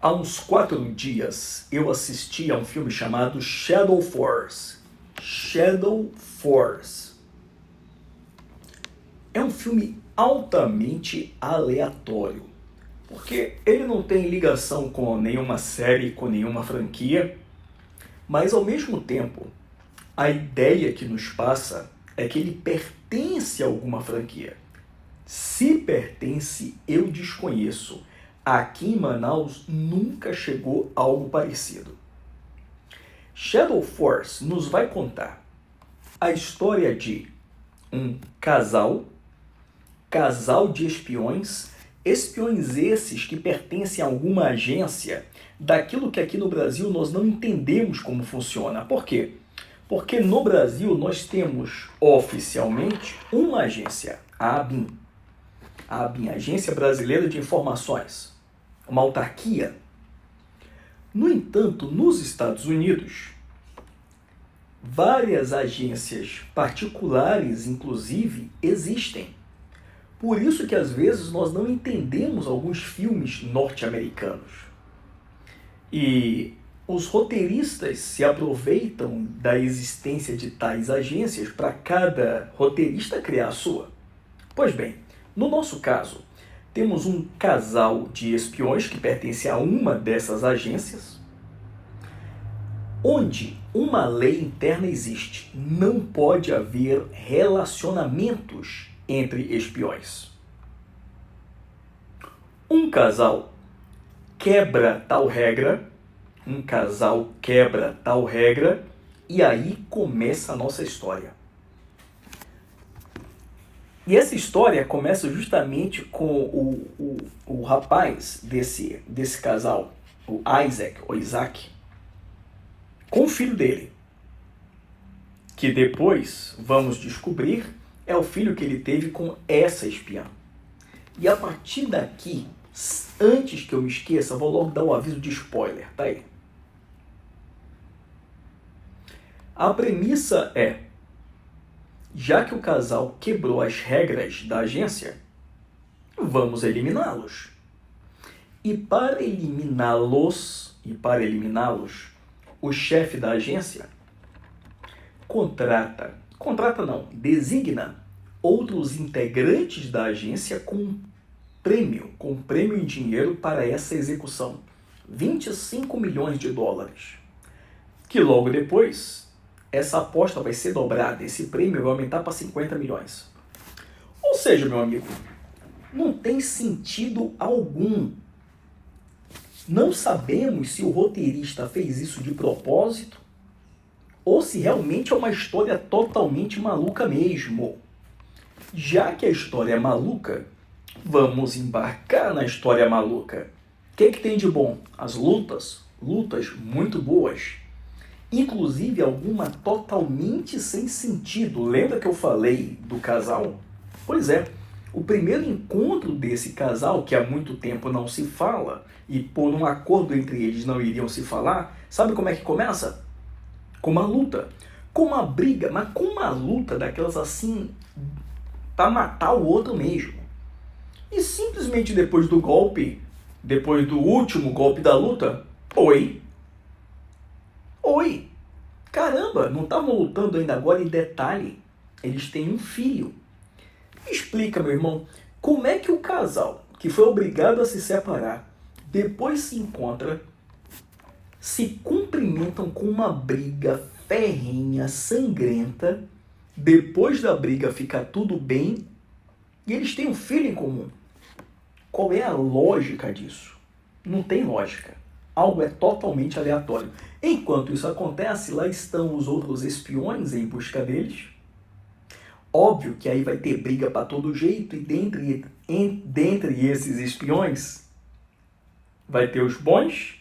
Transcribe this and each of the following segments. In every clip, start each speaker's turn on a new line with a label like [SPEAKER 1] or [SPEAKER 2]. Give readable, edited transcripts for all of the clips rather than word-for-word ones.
[SPEAKER 1] Há uns 4 dias eu assisti a um filme chamado Shadow Force. Shadow Force. É um filme altamente aleatório, porque ele não tem ligação com nenhuma série, com nenhuma franquia, mas ao mesmo tempo, a ideia que nos passa é que ele pertence a alguma franquia. Se pertence, eu desconheço. Aqui em Manaus nunca chegou algo parecido. Shadow Force nos vai contar a história de um casal de espiões esses que pertencem a alguma agência daquilo que aqui no Brasil nós não entendemos como funciona. Por quê? Porque no Brasil nós temos oficialmente uma agência, a ABIN, Agência Brasileira de Informações, uma autarquia. No entanto, nos Estados Unidos, várias agências particulares, inclusive, existem. Por isso que às vezes nós não entendemos alguns filmes norte-americanos. E os roteiristas se aproveitam da existência de tais agências para cada roteirista criar a sua. Pois bem, no nosso caso, temos um casal de espiões que pertence a uma dessas agências, onde uma lei interna existe. Não pode haver relacionamentos entre espiões. Um casal quebra tal regra, e aí começa a nossa história. E essa história começa justamente com o rapaz desse casal, o Isaac, com o filho dele, que depois vamos descobrir é o filho que ele teve com essa espiã. E a partir daqui, antes que eu me esqueça, vou logo dar o aviso de spoiler, tá aí. A premissa é: já que o casal quebrou as regras da agência, vamos eliminá-los. E para eliminá-los, o chefe da agência designa outros integrantes da agência com prêmio em dinheiro para essa execução. 25 milhões de dólares. Que logo depois, essa aposta vai ser dobrada, esse prêmio vai aumentar para 50 milhões. Ou seja, meu amigo, não tem sentido algum. Não sabemos se o roteirista fez isso de propósito ou se realmente é uma história totalmente maluca mesmo. Já que a história é maluca, vamos embarcar na história maluca. O que tem de bom? As lutas muito boas. Inclusive alguma totalmente sem sentido. Lembra que eu falei do casal? Pois é, o primeiro encontro desse casal, que há muito tempo não se fala, e por um acordo entre eles não iriam se falar, sabe como é que começa? Com uma luta, com uma briga, mas com uma luta daquelas assim, para matar o outro mesmo. E simplesmente depois do último golpe da luta, oi, caramba, não estavam lutando ainda agora? Em detalhe, eles têm um filho. Me explica, meu irmão, como é que o casal, que foi obrigado a se separar, depois se encontra, se cumprimentam com uma briga ferrenha, sangrenta, depois da briga fica tudo bem, e eles têm um filho em comum. Qual é a lógica disso? Não tem lógica. Algo é totalmente aleatório. Enquanto isso acontece, lá estão os outros espiões em busca deles. Óbvio que aí vai ter briga para todo jeito, e dentre esses espiões vai ter os bons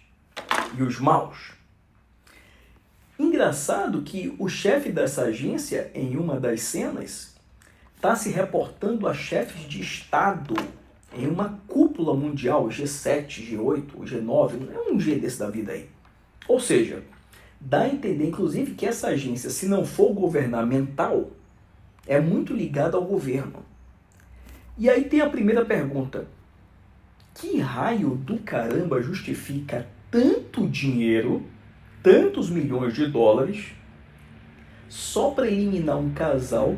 [SPEAKER 1] e os maus. Engraçado que o chefe dessa agência, em uma das cenas, está se reportando a chefes de Estado em uma cúpula mundial, G7, G8, G9, é um G desse da vida aí. Ou seja, dá a entender, inclusive, que essa agência, se não for governamental, é muito ligada ao governo. E aí tem a primeira pergunta. Que raio do caramba justifica tanto dinheiro, tantos milhões de dólares, só para eliminar um casal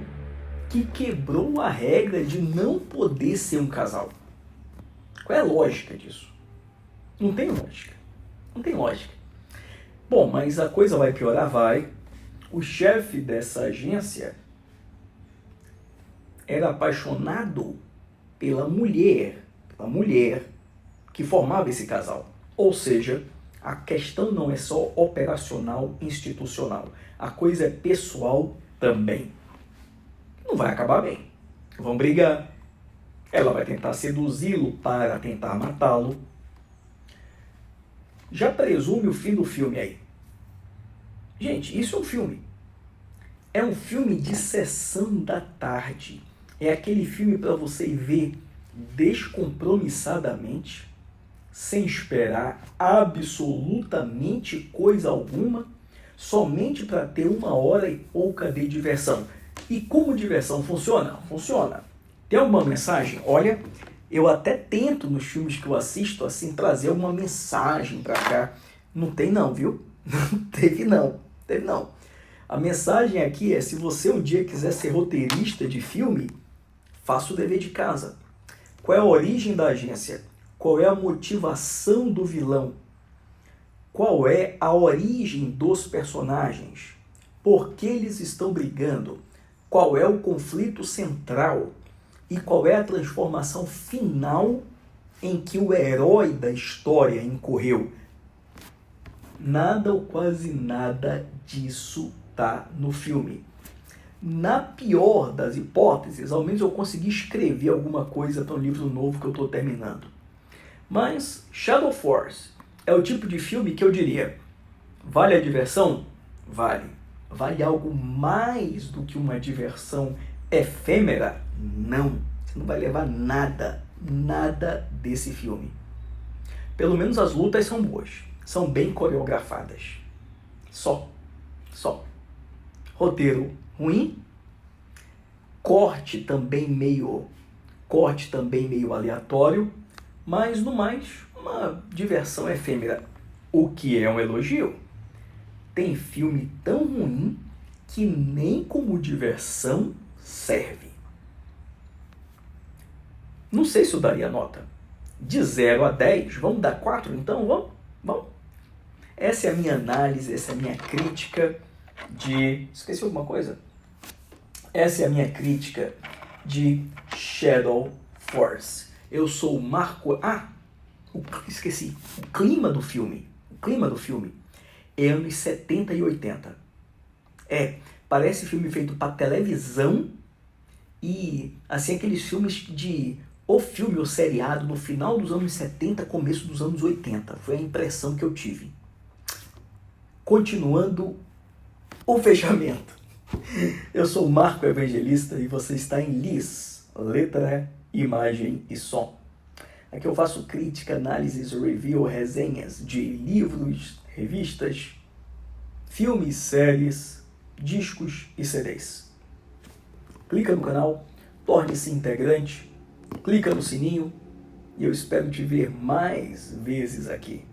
[SPEAKER 1] que quebrou a regra de não poder ser um casal? Qual é a lógica disso? Não tem lógica. Não tem lógica. Bom, mas a coisa vai piorar, vai. O chefe dessa agência era apaixonado pela mulher que formava esse casal. Ou seja, a questão não é só operacional, institucional. A coisa é pessoal também. Não vai acabar bem. Vão brigar. Ela vai tentar seduzi-lo para tentar matá-lo. Já presume o fim do filme aí. Gente, isso é um filme. É um filme de sessão da tarde. É aquele filme para você ver descompromissadamente, sem esperar absolutamente coisa alguma, somente para ter 1 hora e pouca de diversão. E como diversão funciona? Funciona. Tem alguma mensagem? Olha, eu até tento nos filmes que eu assisto assim trazer uma mensagem para cá. Não tem não, viu? Não teve não. A mensagem aqui é: se você um dia quiser ser roteirista de filme, faça o dever de casa. Qual é a origem da agência? Qual é a motivação do vilão? Qual é a origem dos personagens? Por que eles estão brigando? Qual é o conflito central? E qual é a transformação final em que o herói da história incorreu? Nada ou quase nada disso tá no filme. Na pior das hipóteses, ao menos eu consegui escrever alguma coisa para um livro novo que eu estou terminando. Mas Shadow Force é o tipo de filme que eu diria: vale a diversão? Vale. Vale algo mais do que uma diversão efêmera? Não. Você não vai levar nada desse filme. Pelo menos as lutas são boas. São bem coreografadas. Só. Roteiro ruim. Corte também meio aleatório. Mas, no mais, uma diversão efêmera. O que é um elogio. Tem filme tão ruim que nem como diversão serve. Não sei se eu daria nota. De 0 a 10, vamos dar 4 então? Vamos. Essa é a minha análise, essa é a minha crítica de... Esqueci alguma coisa? Essa é a minha crítica de Shadow Force. Eu sou o Marco... esqueci. O clima do filme é anos 70 e 80. Parece filme feito para televisão e, assim, aqueles filmes de... O filme ou seriado no final dos anos 70, começo dos anos 80. Foi a impressão que eu tive. Continuando o fechamento. Eu sou o Marco Evangelista e você está em LIS, Letra, Imagem e Som. Aqui eu faço crítica, análises, review, resenhas de livros, revistas, filmes, séries, discos e CDs. Clica no canal, torne-se integrante, clica no sininho e eu espero te ver mais vezes aqui.